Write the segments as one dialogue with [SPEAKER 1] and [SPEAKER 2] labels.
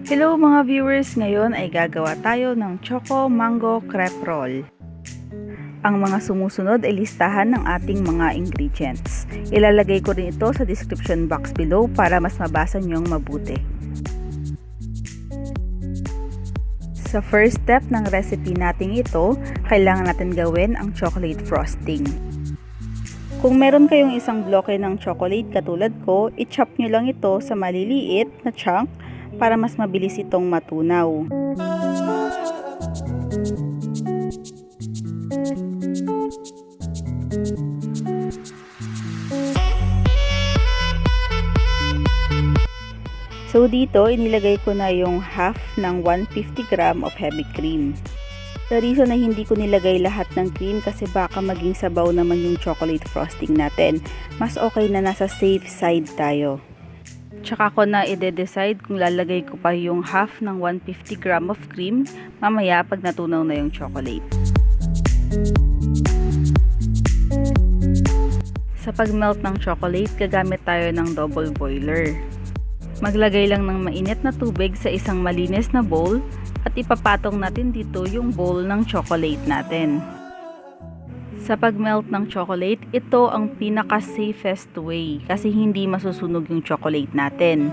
[SPEAKER 1] Hello mga viewers! Ngayon ay gagawa tayo ng Choco Mango Crepe Roll. Ang mga sumusunod ay listahan ng ating mga ingredients. Ilalagay ko rin ito sa description box below para mas mabasa niyong mabuti. Sa first step ng recipe natin ito, kailangan natin gawin ang chocolate frosting. Kung meron kayong isang bloke ng chocolate katulad ko, i-chop nyo lang ito sa maliliit na chunk para mas mabilis itong matunaw. So dito, inilagay ko na yung half ng 150 gram of heavy cream. The reason na hindi ko nilagay lahat ng cream kasi baka maging sabaw naman yung chocolate frosting natin. Mas okay na nasa safe side tayo. Tsaka ko na i-decide kung lalagay ko pa yung half ng 150 gram of cream mamaya pag natunaw na yung chocolate. Sa pag-melt ng chocolate, gagamit tayo ng double boiler. Maglagay lang ng mainit na tubig sa isang malinis na bowl at ipapatong natin dito yung bowl ng chocolate natin. Sa pag-melt ng chocolate, ito ang pinaka-safest way kasi hindi masusunog yung chocolate natin.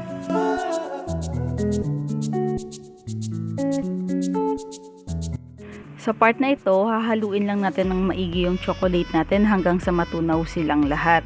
[SPEAKER 1] Sa part na ito, hahaluin lang natin ng maigi yung chocolate natin hanggang sa matunaw silang lahat.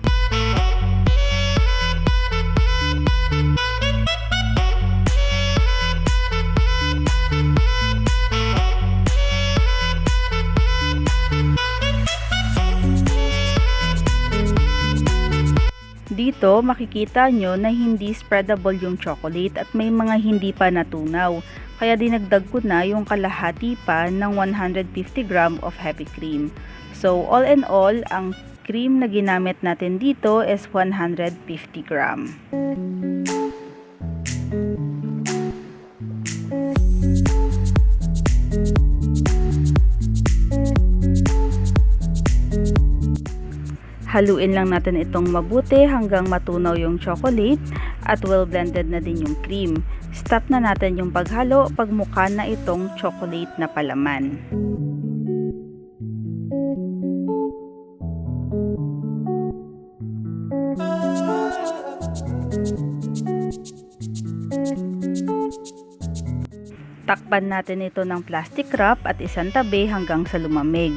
[SPEAKER 1] Dito, makikita nyo na hindi spreadable yung chocolate at may mga hindi pa natunaw. Kaya dinagdag ko na yung kalahati pa ng 150 gram of heavy cream. So, all in all, ang cream na ginamit natin dito is 150 gram. Haluin lang natin itong mabuti hanggang matunaw yung chocolate at well blended na din yung cream. Stop na natin yung paghalo pag mukha na itong chocolate na palaman. Takpan natin ito ng plastic wrap at isang tabi hanggang sa lumamig.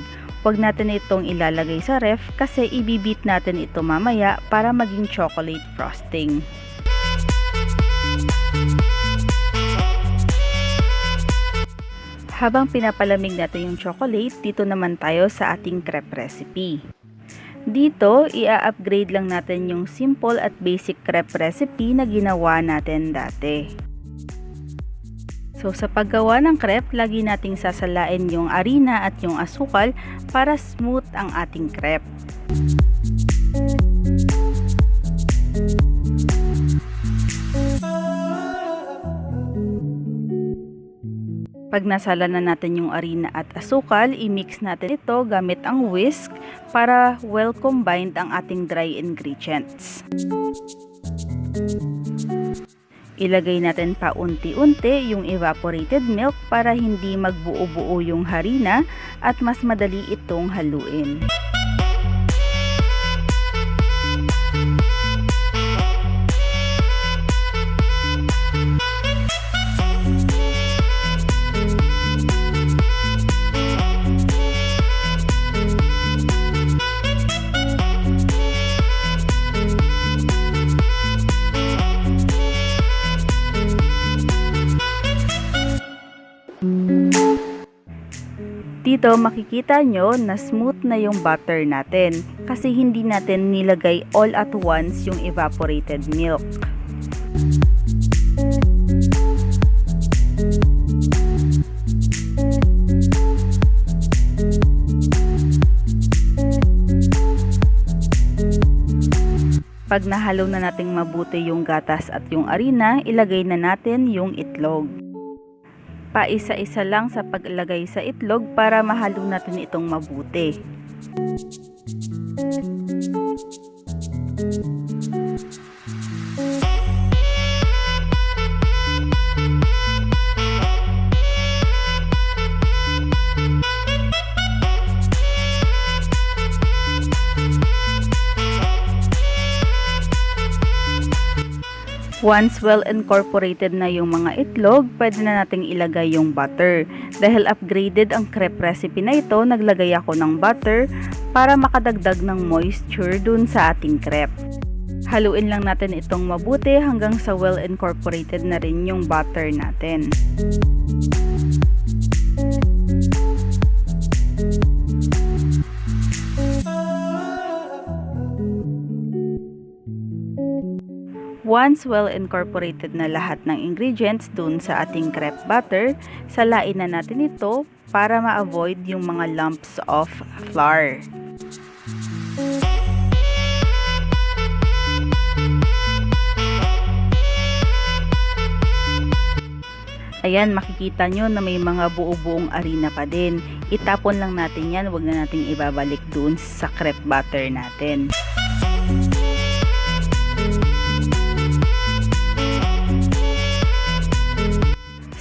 [SPEAKER 1] Huwag natin itong ilalagay sa ref kasi ibibit natin ito mamaya para maging chocolate frosting. Habang pinapalamig natin yung chocolate, dito naman tayo sa ating crepe recipe. Dito, i-upgrade lang natin yung simple at basic crepe recipe na ginawa natin dati. So sa paggawa ng crepe, lagi nating sasalain yung harina at yung asukal para smooth ang ating crepe. Pag nasala na natin yung harina at asukal, i-mix natin ito gamit ang whisk para well combined ang ating dry ingredients. Ilagay natin pa unti-unti yung evaporated milk para hindi magbuo-buo yung harina at mas madali itong haluin. Dito makikita nyo na smooth na yung butter natin kasi hindi natin nilagay all at once yung evaporated milk. Pag nahalo na nating mabuti yung gatas at yung harina, ilagay na natin yung itlog. Paisa-isa lang sa paglagay sa itlog para mahalo natin itong mabuti. Once well incorporated na yung mga itlog, pwede na nating ilagay yung butter. Dahil upgraded ang crepe recipe na ito, naglagay ako ng butter para makadagdag ng moisture dun sa ating crepe. Haluin lang natin itong mabuti hanggang sa well incorporated na rin yung butter natin. Once well incorporated na lahat ng ingredients dun sa ating crepe batter, salain na natin ito para ma-avoid yung mga lumps of flour. Ayan, makikita nyo na may mga buo-buong arena pa din. Itapon lang natin yan, huwag na nating ibabalik dun sa crepe batter natin.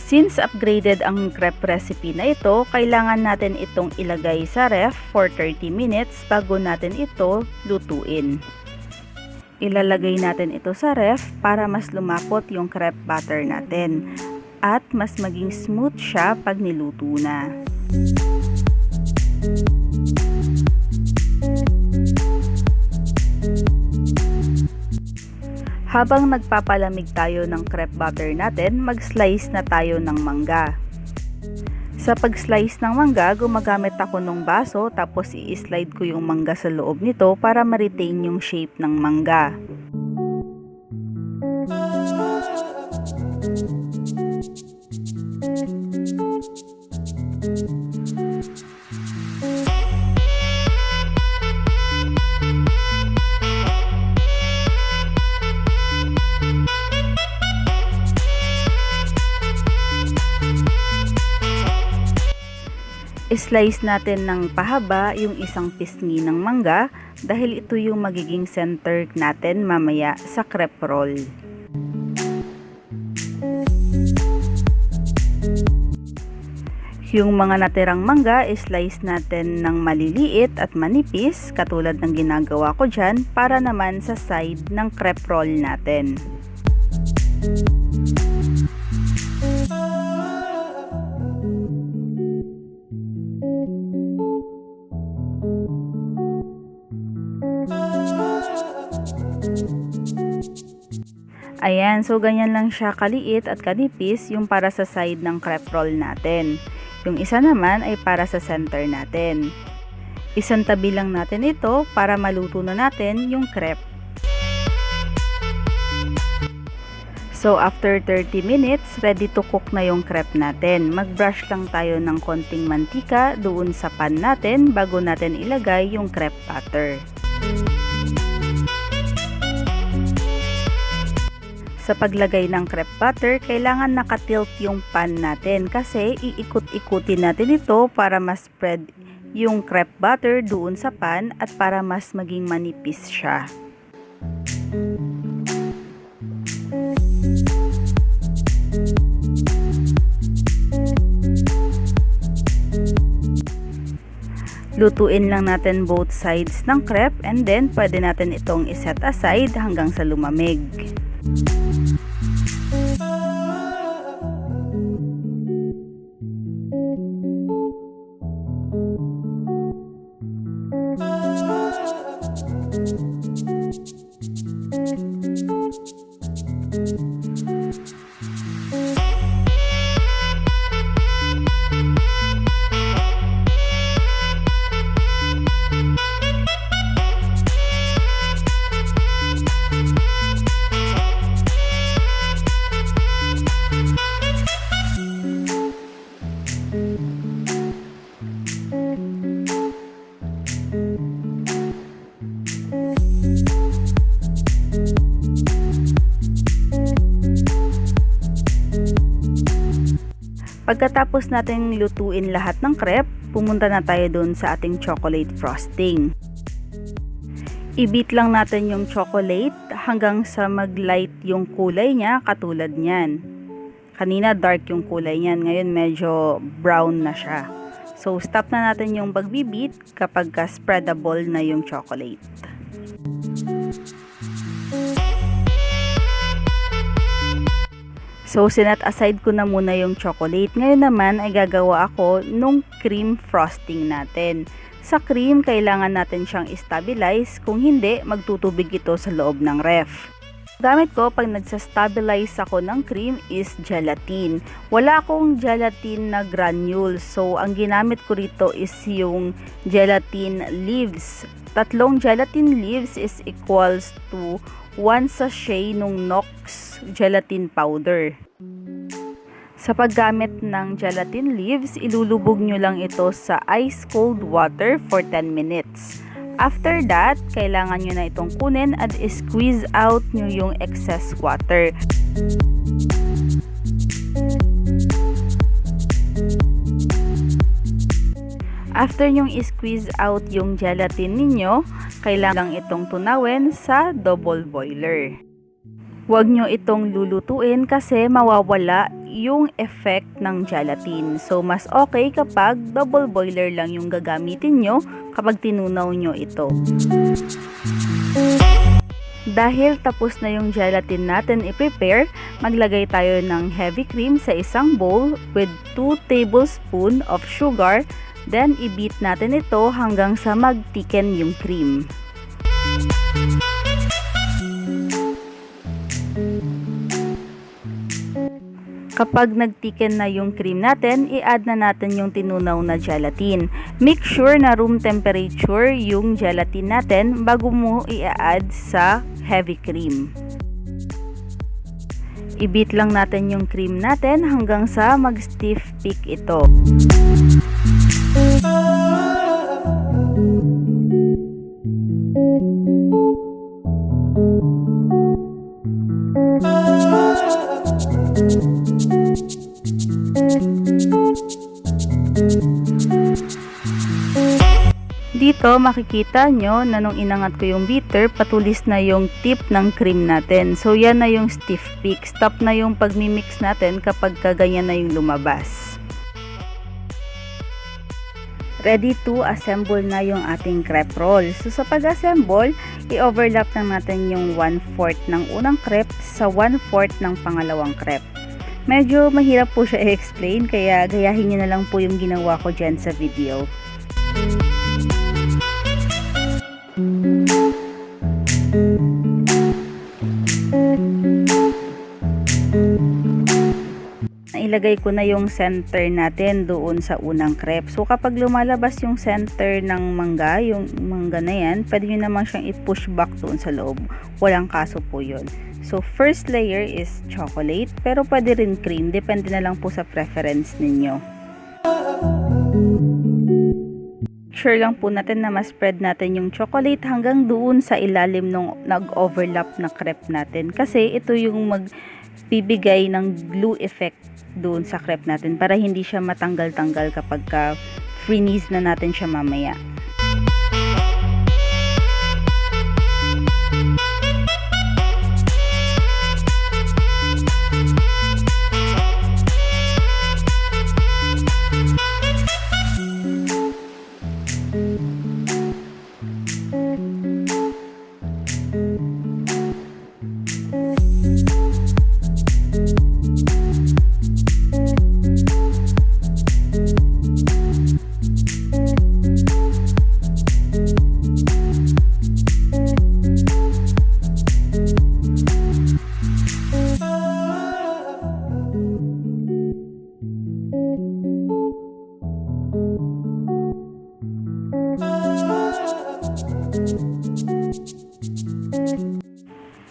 [SPEAKER 1] Since upgraded ang crepe recipe na ito, kailangan natin itong ilagay sa ref for 30 minutes bago natin ito lutuin. Ilalagay natin ito sa ref para mas lumapot yung crepe batter natin at mas maging smooth siya pag niluto na. Habang nagpapalamig tayo ng crepe butter natin, mag-slice na tayo ng mangga. Sa pag-slice ng mangga, gumagamit ako ng baso tapos i-slide ko yung mangga sa loob nito para ma-retain yung shape ng mangga. Slice natin ng pahaba yung isang pisngi ng mangga dahil ito yung magiging center natin mamaya sa crepe roll. Yung mga natirang mangga, slice natin ng maliliit at manipis katulad ng ginagawa ko dyan para naman sa side ng crepe roll natin. Ayan, so ganyan lang siya kaliit at kanipis yung para sa side ng crepe roll natin. Yung isa naman ay para sa center natin. Isang tabi lang natin ito para maluto na natin yung crepe. So after 30 minutes, ready to cook na yung crepe natin. Mag-brush lang tayo ng konting mantika doon sa pan natin bago natin ilagay yung crepe batter. Sa paglagay ng crepe butter, kailangan nakatilt yung pan natin kasi iikot-ikutin natin ito para mas spread yung crepe butter doon sa pan at para mas maging manipis siya. Lutuin lang natin both sides ng crepe and then pwede natin itong iset aside hanggang sa lumamig. Pagkatapos natin lutuin lahat ng crepe, pumunta na tayo doon sa ating chocolate frosting. I-beat lang natin yung chocolate hanggang sa mag-light yung kulay niya katulad niyan. Kanina dark yung kulay niyan, ngayon medyo brown na siya. So stop na natin yung pag-beat kapag spreadable na yung chocolate. So, sinet aside ko na muna yung chocolate. Ngayon naman ay gagawa ako nung cream frosting natin. Sa cream, kailangan natin siyang stabilize. Kung hindi, magtutubig ito sa loob ng ref. Gamit ko pag nagsa-stabilize ako ng cream is gelatin. Wala akong gelatin na granules. So, ang ginamit ko rito is yung gelatin leaves. 3 gelatin leaves is equals to 1 sachet nung Nox gelatin powder. Sa paggamit ng gelatin leaves, ilulubog nyo lang ito sa ice cold water for 10 minutes. After that, kailangan nyo na itong kunin at squeeze out nyo yung excess water. After nyong squeeze out yung gelatin ninyo, kailangan itong tunawin sa double boiler. Huwag nyo itong lulutuin kasi mawawala yung effect ng gelatin. So, mas okay kapag double boiler lang yung gagamitin nyo kapag tinunaw nyo ito. Dahil tapos na yung gelatin natin i-prepare, maglagay tayo ng heavy cream sa isang bowl with 2 tablespoons of sugar. Then, i-beat natin ito hanggang sa mag-thicken yung cream. Kapag nag-thicken na yung cream natin, i-add na natin yung tinunaw na gelatin. Make sure na room temperature yung gelatin natin bago mo i-add sa heavy cream. I-beat lang natin yung cream natin hanggang sa mag-stiff peak ito. Dito makikita nyo na nung inangat ko yung beater, patulis na yung tip ng cream natin. So yan na yung stiff peak. Stop na yung pagmimix natin kapag kaganyan na yung lumabas. Ready to assemble na yung ating crepe roll. So sa pag-assemble, i-overlap lang natin yung 1/4 ng unang crepe sa 1/4 ng pangalawang crepe. Medyo mahirap po siya i-explain, kaya gayahin nyo na lang po yung ginawa ko dyan sa video. Ilagay ko na yung center natin doon sa unang crepe. So kapag lumalabas yung center ng mangga, yung mangga na yan, pwede nyo naman siyang i-push back doon sa loob. Walang kaso po yun. So first layer is chocolate, pero pwede rin cream. Depende na lang po sa preference ninyo. Sure lang po natin na ma-spread natin yung chocolate hanggang doon sa ilalim nung nag-overlap na crepe natin. Kasi ito yung magbibigay ng glue effect doon sa crepe natin para hindi siya matanggal-tanggal kapag freeze na natin siya mamaya.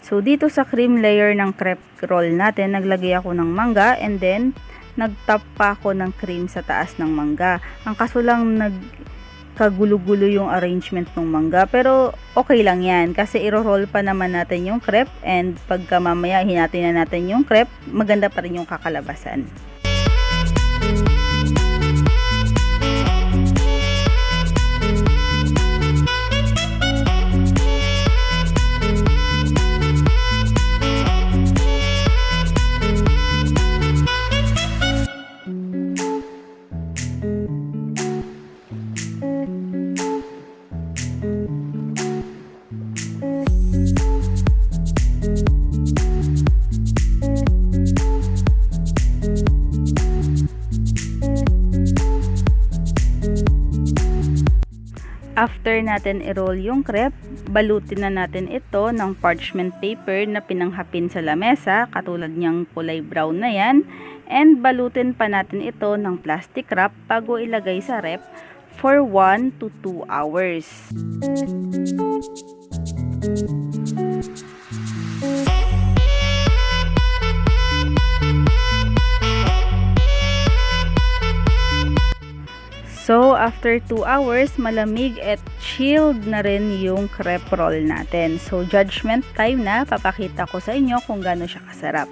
[SPEAKER 1] So, dito sa cream layer ng crepe roll natin, naglagay ako ng mangga and then nagtap pa ako ng cream sa taas ng mangga. Ang kaso lang nagkagulo-gulo yung arrangement ng mangga, pero okay lang yan kasi iro-roll pa naman natin yung crepe and pagka mamaya hinatin na natin yung crepe, maganda pa rin yung kakalabasan. After natin i-roll yung crepe, balutin na natin ito ng parchment paper na pinanghapin sa lamesa, katulad niyang kulay brown na yan. And balutin pa natin ito ng plastic wrap bago ilagay sa ref for 1 to 2 hours. So, after 2 hours, malamig at chilled na rin yung crepe roll natin. So, judgment time na. Papakita ko sa inyo kung gaano siya kasarap.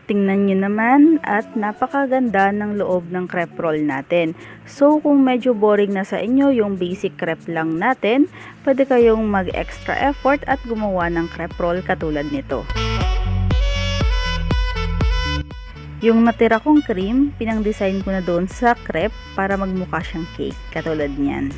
[SPEAKER 1] Tingnan nyo naman at napakaganda ng loob ng crepe roll natin. So kung medyo boring na sa inyo yung basic crepe lang natin, pwede kayong mag-extra effort at gumawa ng crepe roll katulad nito. Yung natira kong cream, pinang-design ko na doon sa crepe para magmukha siyang cake katulad niyan.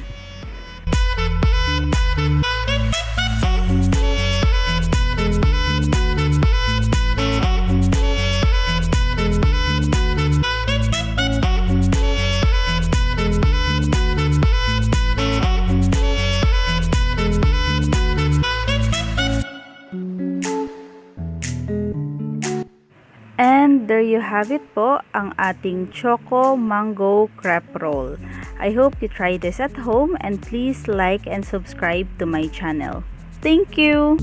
[SPEAKER 1] And there you have it po, ang ating Choco Mango Crepe Roll. I hope you try this at home and please like and subscribe to my channel. Thank you!